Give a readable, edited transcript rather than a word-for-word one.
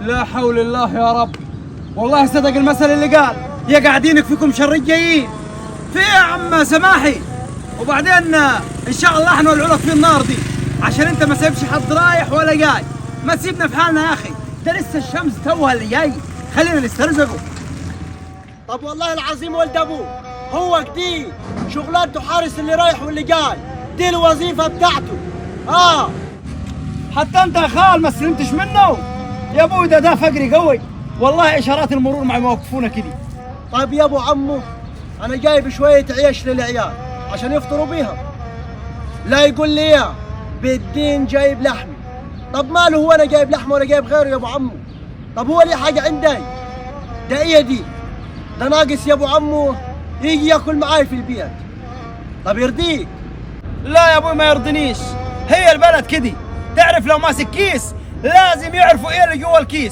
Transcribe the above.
لا حول الله يا رب. والله صدق المثل اللي قال يا قاعدينك فيكم شر الجايين. في يا عم سماحي، وبعدين ان شاء الله حنولعوا لك في النار دي، عشان انت ما سيبش حد رايح ولا جاي. ما تسيبنا في حالنا يا اخي، ده لسه الشمس توها اللي جاي، خلينا نسترزقوا. طب والله العظيم ولد ابوه هو كدي شغلانته حارس اللي رايح واللي جاي، دي الوظيفه بتاعته. حتى انت يا خال ما استلمتش منه يا ابوي، ده فقري قوي والله. اشارات المرور مع موقفونا كذي. طيب يا ابو عمو انا جايب شويه عيش للعيال عشان يفطروا بيها، لا يقول لي يا بالدين جايب لحمي. طب ماله هو، انا جايب لحمه ولا جايب غيره يا ابو عمو؟ طب هو لي حاجه عندي؟ ده ايه دي؟ ده ناقص يا ابو عمو يجي ياكل معاي في البيت. طب يرضيك؟ لا يا ابوي ما يرضنيش، هي البلد كذي. تعرف لو ماسك كيس لازم يعرفوا ايه اللي جوا الكيس.